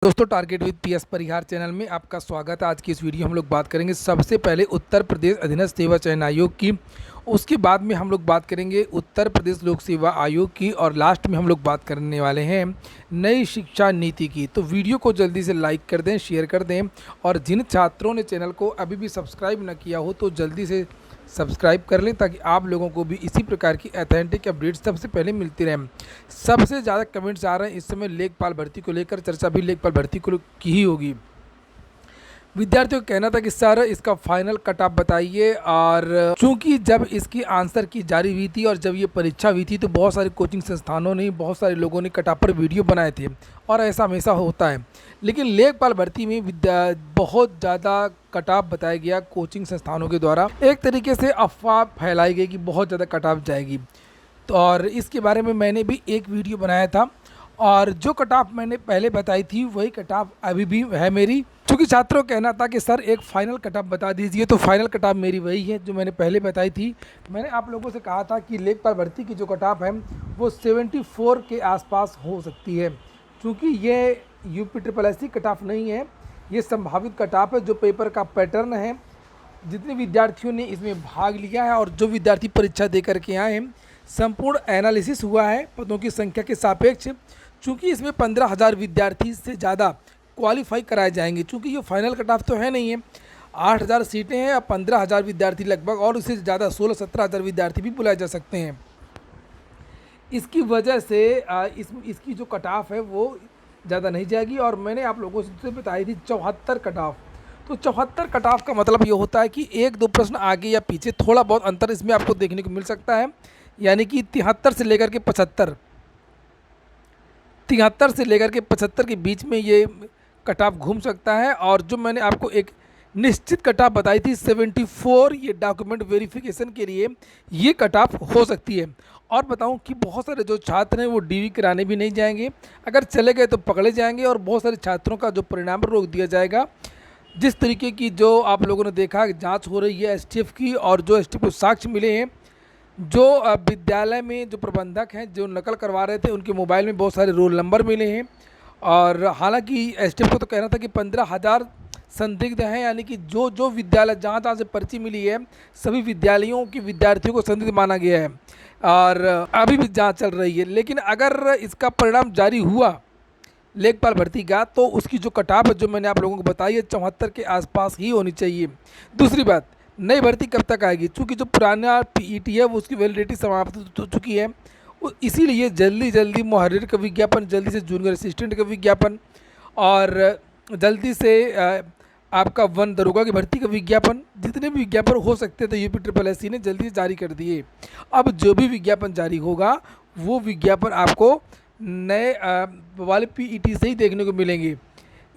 दोस्तों, target with PS Parihar channel में आपका स्वागत है। आज की इस वीडियो हम लोग बात करेंगे सबसे पहले उत्तर प्रदेश अधीनस्थ सेवा चयन आयोग की। उसके बाद में हम लोग बात करेंगे उत्तर प्रदेश लोक सेवा आयोग की और लास्ट में हम लोग बात करने वाले हैं नई शिक्षा नीति की। तो वीडियो को जल्दी से लाइक कर दें, शेयर कर दें और जिन छात्रों ने चैनल को अभी भी सब्सक्राइब न किया हो तो जल्दी से सब्सक्राइब कर लें ताकि आप लोगों को भी इसी प्रकार की ऑथेंटिक अपडेट्स सबसे पहले मिलती रहें। सबसे ज़्यादा कमेंट्स आ रहे हैं इस समय लेखपाल भर्ती को लेकर, चर्चा भी लेखपाल भर्ती को की ही होगी। विद्यार्थियों का कहना था कि सर इसका फाइनल कट ऑफ बताइए, और चूंकि जब इसकी आंसर की जारी हुई थी और जब ये परीक्षा हुई थी तो बहुत सारे कोचिंग संस्थानों ने, बहुत सारे लोगों ने कट ऑफ पर वीडियो बनाए थे और ऐसा हमेशा होता है। लेकिन लेखपाल भर्ती में बहुत ज़्यादा कट ऑफ बताया गया कोचिंग संस्थानों के द्वारा। एक तरीके से अफवाह फैलाई गई कि बहुत ज़्यादा कट ऑफ जाएगी, तो और इसके बारे में मैंने भी एक वीडियो बनाया था और जो कट ऑफ मैंने पहले बताई थी वही कट ऑफ अभी भी है मेरी। क्योंकि छात्रों का कहना था कि सर एक फ़ाइनल कट ऑफ बता दीजिए, तो फाइनल कट ऑफ मेरी वही है जो मैंने पहले बताई थी। मैंने आप लोगों से कहा था कि लेखपाल भर्ती की जो कट ऑफ है वो 74 के आसपास हो सकती है। क्योंकि ये UP triple S C cut off नहीं है, ये संभावित कट ऑफ है जो पेपर का पैटर्न है। जितने विद्यार्थियों ने इसमें भाग लिया है और जो विद्यार्थी परीक्षा दे करके आए हैं, संपूर्ण एनालिसिस हुआ है पदों की संख्या के सापेक्ष। चूँकि इसमें 15,000 विद्यार्थी से ज़्यादा क्वालिफाई कराए जाएंगे। चूँकि ये फाइनल कट ऑफ तो है नहीं है, 8,000 सीटें हैं और 15,000 विद्यार्थी लगभग, और उससे ज़्यादा 16-17,000 विद्यार्थी भी बुलाए जा सकते हैं। इसकी वजह से इसकी जो कट ऑफ है वो ज़्यादा नहीं जाएगी। और मैंने आप लोगों से बताई थी 74 कट ऑफ। तो 74 कट ऑफ का मतलब ये होता है कि एक दो प्रश्न आगे या पीछे थोड़ा बहुत अंतर इसमें आपको देखने को मिल सकता है। यानी कि 73 से लेकर के 75, 73 से लेकर के 75 के बीच में ये कट ऑफ घूम सकता है। और जो मैंने आपको एक निश्चित कट ऑफ बताई थी 74, ये डॉक्यूमेंट वेरिफिकेशन के लिए ये कट ऑफ हो सकती है। और बताऊं कि बहुत सारे जो छात्र हैं वो डीवी कराने भी नहीं जाएंगे, अगर चले गए तो पकड़े जाएंगे और बहुत सारे छात्रों का जो परिणाम रोक दिया जाएगा। जिस तरीके की जो आप लोगों ने देखा जांच हो रही है एसटीएफ की, और जो एसटीएफ को साक्ष्य मिले हैं, जो विद्यालय में जो प्रबंधक हैं जो नकल करवा रहे थे उनके मोबाइल में बहुत सारे रोल नंबर मिले हैं। और हालांकि एसटीएफ को तो कहना था कि 15,000 संदिग्ध हैं, यानी कि जो जो विद्यालय जहाँ जहाँ से पर्ची मिली है सभी विद्यालयों के विद्यार्थियों को संदिग्ध माना गया है और अभी भी जांच चल रही है। लेकिन अगर इसका परिणाम जारी हुआ लेखपाल भर्ती का तो उसकी जो कट ऑफ है जो मैंने आप लोगों को बताई है 74 के आसपास ही होनी चाहिए। दूसरी बात, नई भर्ती कब तक आएगी? चूँकि जो पुराना पीईटी है वो उसकी वैलिडिटी समाप्त हो चुकी है, इसीलिए जल्दी जल्दी मुहर्रिर का विज्ञापन, जल्दी से जूनियर असिस्टेंट का विज्ञापन और जल्दी से आपका वन दरोगा की भर्ती का विज्ञापन, जितने भी विज्ञापन हो सकते थे यूपी ट्रिपल एस सी ने जल्दी से जारी कर दिए। अब जो भी विज्ञापन जारी होगा वो विज्ञापन आपको नए वाले पीईटी से ही देखने को मिलेंगे।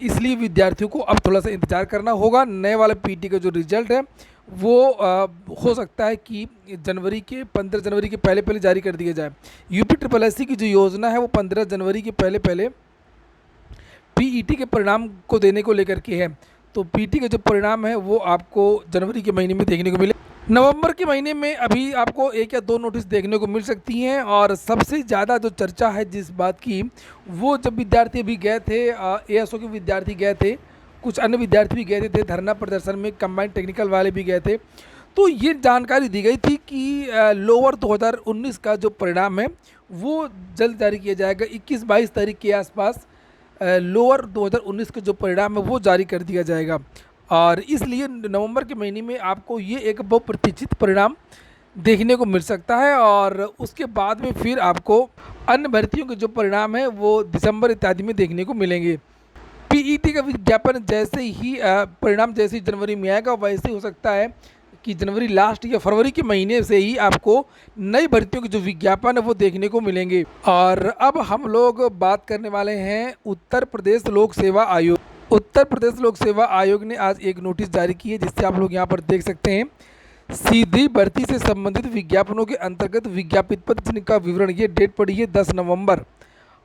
इसलिए विद्यार्थियों को अब थोड़ा सा इंतज़ार करना होगा। नए वाले पीईटी का जो रिजल्ट है वो हो सकता है कि 15 जनवरी के पहले पहले जारी कर दिया जाए। यूपी ट्रिपल एस सी की जो योजना है वो 15 जनवरी के पहले पहले पीईटी के परिणाम को देने को लेकर के है। तो पीईटी का जो परिणाम है वो आपको जनवरी के महीने में देखने को मिले। नवंबर के महीने में अभी आपको 1 या 2 नोटिस देखने को मिल सकती हैं। और सबसे ज़्यादा जो चर्चा है जिस बात की, वो जब विद्यार्थी अभी गए थे, एएसओ के विद्यार्थी गए थे, कुछ अन्य विद्यार्थी भी गए थे धरना प्रदर्शन में, कंबाइंड टेक्निकल वाले भी गए थे, तो ये जानकारी दी गई थी कि लोअर 2019 का जो परिणाम है वो जल्द जारी किया जाएगा। 21-22 तारीख के आसपास लोअर 2019 का जो परिणाम है वो जारी कर दिया जाएगा। और इसलिए नवंबर के महीने में आपको ये एक बहुप्रतीक्षित परिणाम देखने को मिल सकता है। और उसके बाद में फिर आपको अन्य भर्तियों के जो परिणाम है वो दिसंबर इत्यादि में देखने को मिलेंगे। पीईटी का विज्ञापन जैसे ही परिणाम जैसे ही जनवरी में आएगा, वैसे हो सकता है कि जनवरी लास्ट या फरवरी के महीने से ही आपको नई भर्तियों के जो विज्ञापन है वो देखने को मिलेंगे। और अब हम लोग बात करने वाले हैं उत्तर प्रदेश लोक सेवा आयोग। उत्तर प्रदेश लोक सेवा आयोग ने आज एक नोटिस जारी की है, जिससे आप लोग यहाँ पर देख सकते हैं, सीधी भर्ती से संबंधित विज्ञापनों के अंतर्गत विज्ञापित पद जिनका विवरण, ये डेट पड़ी है 10 नवंबर।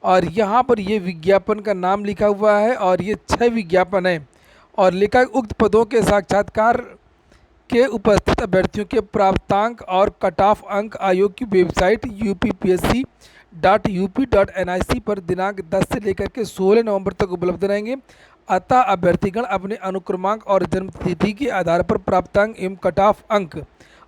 और यहाँ पर ये विज्ञापन का नाम लिखा हुआ है और ये 6 विज्ञापन है और लिखा उक्त पदों के साक्षात्कार के उपस्थित अभ्यर्थियों के प्राप्तांक और कट ऑफ अंक आयोग की वेबसाइट www.ccc.up.ncc पर दिनांक 10 से लेकर के 16 नवंबर तक उपलब्ध रहेंगे। अतः अभ्यर्थीगण अपने अनुक्रमांक और जन्म तिथि के आधार पर प्राप्तांक एवं कट ऑफ अंक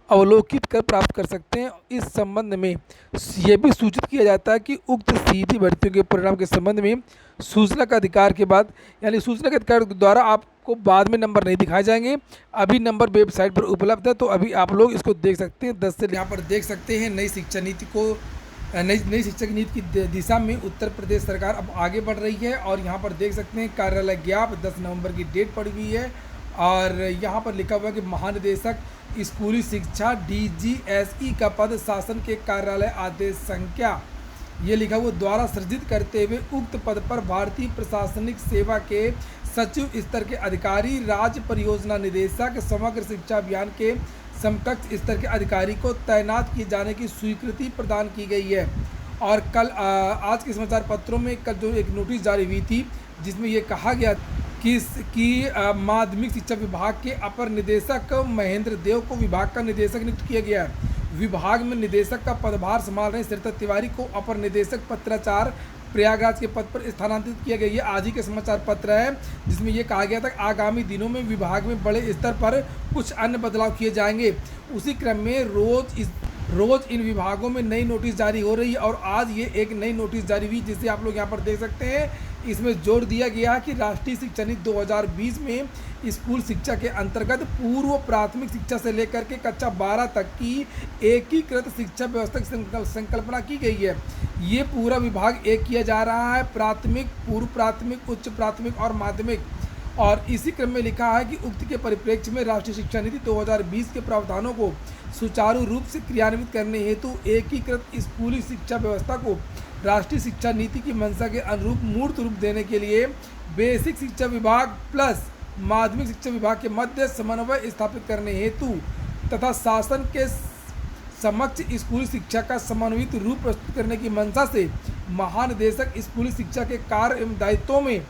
अवलोकित कर प्राप्त कर सकते हैं। इस संबंध में यह भी सूचित किया जाता है कि उक्त सीधी भर्तियों के परिणाम के संबंध में सूचना का अधिकार के बाद, यानी सूचना के अधिकार द्वारा आपको बाद में नंबर नहीं दिखाए जाएंगे, अभी नंबर वेबसाइट पर उपलब्ध है, तो अभी आप लोग इसको देख सकते हैं। 10 से यहाँ पर देख सकते हैं नई शिक्षा नीति को, नई शिक्षा नीति की दिशा में उत्तर प्रदेश सरकार अब आगे बढ़ रही है। और यहाँ पर देख सकते हैं कार्यालय ज्ञाप 10 नवंबर की डेट पड़ी हुई है और यहाँ पर लिखा हुआ है कि महानिदेशक स्कूली शिक्षा DGSE का पद शासन के कार्यालय आदेश संख्या ये लिखा हुआ द्वारा सृजित करते हुए उक्त पद पर भारतीय प्रशासनिक सेवा के सचिव स्तर के अधिकारी, राज्य परियोजना निदेशक, समग्र शिक्षा अभियान के समकक्ष स्तर के अधिकारी को तैनात किए जाने की स्वीकृति प्रदान की गई है। और कल आज के समाचार पत्रों में कल जो एक नोटिस जारी हुई थी जिसमें ये कहा गया कि माध्यमिक शिक्षा विभाग के अपर निदेशक महेंद्र देव को विभाग का निदेशक नियुक्त किया गया है। विभाग में निदेशक का पदभार संभाल रहे श्रीता तिवारी को अपर निदेशक पत्राचार प्रयागराज के पद पर स्थानांतरित किया गया। ये आज ही के समाचार पत्र है जिसमें यह कहा गया था कि आगामी दिनों में विभाग में बड़े स्तर पर कुछ अन्य बदलाव किए जाएंगे। उसी क्रम में रोज इन विभागों में नई नोटिस जारी हो रही है और आज ये एक नई नोटिस जारी हुई जिसे आप लोग यहाँ पर देख सकते हैं। इसमें जोर दिया गया है कि राष्ट्रीय शिक्षा नीति 2020 में स्कूल शिक्षा के अंतर्गत पूर्व प्राथमिक शिक्षा से लेकर के कक्षा 12 तक की एकीकृत शिक्षा व्यवस्था की संकल्पना की गई है। ये पूरा विभाग एक किया जा रहा है, प्राथमिक, पूर्व प्राथमिक, उच्च प्राथमिक और माध्यमिक। और इसी क्रम में लिखा है कि उक्त के परिप्रेक्ष्य में राष्ट्रीय शिक्षा नीति 2020 के प्रावधानों को सुचारू रूप से क्रियान्वित करने हेतु एकीकृत स्कूली शिक्षा व्यवस्था को राष्ट्रीय शिक्षा नीति की मंशा के अनुरूप मूर्त रूप देने के लिए बेसिक शिक्षा विभाग प्लस माध्यमिक शिक्षा विभाग के मध्य समन्वय स्थापित करने हेतु तथा शासन के समक्ष स्कूली शिक्षा का समन्वित रूप प्रस्तुत करने की मंशा से महानिदेशक स्कूली शिक्षा के कार्य एवं दायित्वों में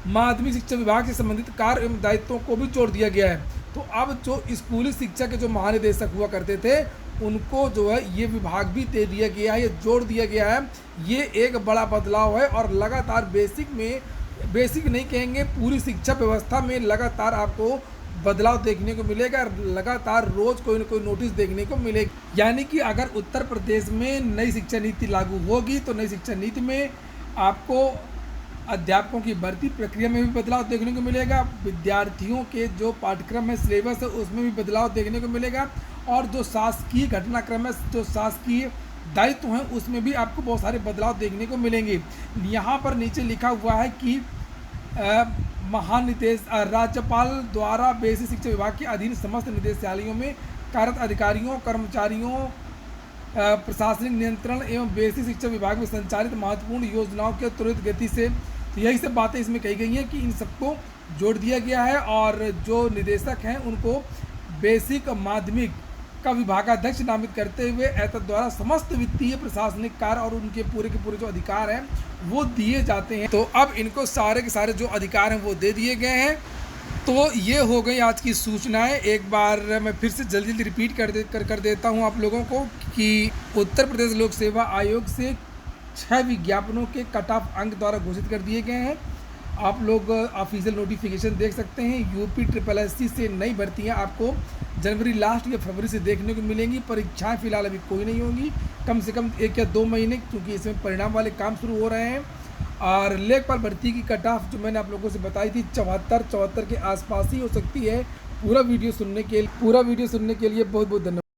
माध्यमिक शिक्षा विभाग से संबंधित कार्य एवं दायित्वों को भी जोड़ दिया गया है। तो अब जो स्कूली शिक्षा के जो महानिदेशक हुआ करते थे उनको जो है ये विभाग भी दे दिया गया है, ये जोड़ दिया गया है। ये एक बड़ा बदलाव है और लगातार बेसिक नहीं कहेंगे, पूरी शिक्षा व्यवस्था में लगातार आपको बदलाव देखने को मिलेगा। लगातार रोज कोई न कोई नोटिस देखने को मिलेगी। यानी कि अगर उत्तर प्रदेश में नई शिक्षा नीति लागू होगी तो नई शिक्षा नीति में आपको अध्यापकों की भर्ती प्रक्रिया में भी बदलाव देखने को मिलेगा, विद्यार्थियों के जो पाठ्यक्रम है, सिलेबस है, उसमें भी बदलाव देखने को मिलेगा और जो शासकीय घटनाक्रम है, जो शासकीय दायित्व हैं, उसमें भी आपको बहुत सारे बदलाव देखने को मिलेंगे। यहाँ पर नीचे लिखा हुआ है कि राज्यपाल द्वारा बेसिक शिक्षा विभाग के अधीन समस्त निदेशालयों में कार्यरत अधिकारियों, कर्मचारियों, प्रशासनिक नियंत्रण एवं बेसिक शिक्षा विभाग में संचालित महत्वपूर्ण योजनाओं के त्वरित गति से, तो यही सब बातें इसमें कही गई हैं कि इन सबको जोड़ दिया गया है। और जो निदेशक हैं उनको बेसिक माध्यमिक का विभागाध्यक्ष नामित करते हुए एतद द्वारा समस्त वित्तीय प्रशासनिक कार्य और उनके पूरे के पूरे जो अधिकार हैं वो दिए जाते हैं। तो अब इनको सारे के सारे जो अधिकार हैं वो दे दिए गए हैं। तो ये हो गई आज की सूचनाएं। एक बार मैं फिर से जल्दी रिपीट कर देता हूं आप लोगों को कि उत्तर प्रदेश लोक सेवा आयोग से 6 विज्ञापनों के कट ऑफ अंक द्वारा घोषित कर दिए गए हैं। आप लोग ऑफिशियल नोटिफिकेशन देख सकते हैं। UPSSC से नई भर्तियां आपको जनवरी लास्ट या फरवरी से देखने को मिलेंगी। परीक्षाएं फिलहाल अभी कोई नहीं होंगी, कम से कम 1 या 2 महीने, क्योंकि इसमें परिणाम वाले काम शुरू हो रहे हैं। और लेखपाल भर्ती की कट ऑफ जो मैंने आप लोगों से बताई थी 74 के आसपास ही हो सकती है। पूरा वीडियो सुनने के लिए बहुत बहुत धन्यवाद।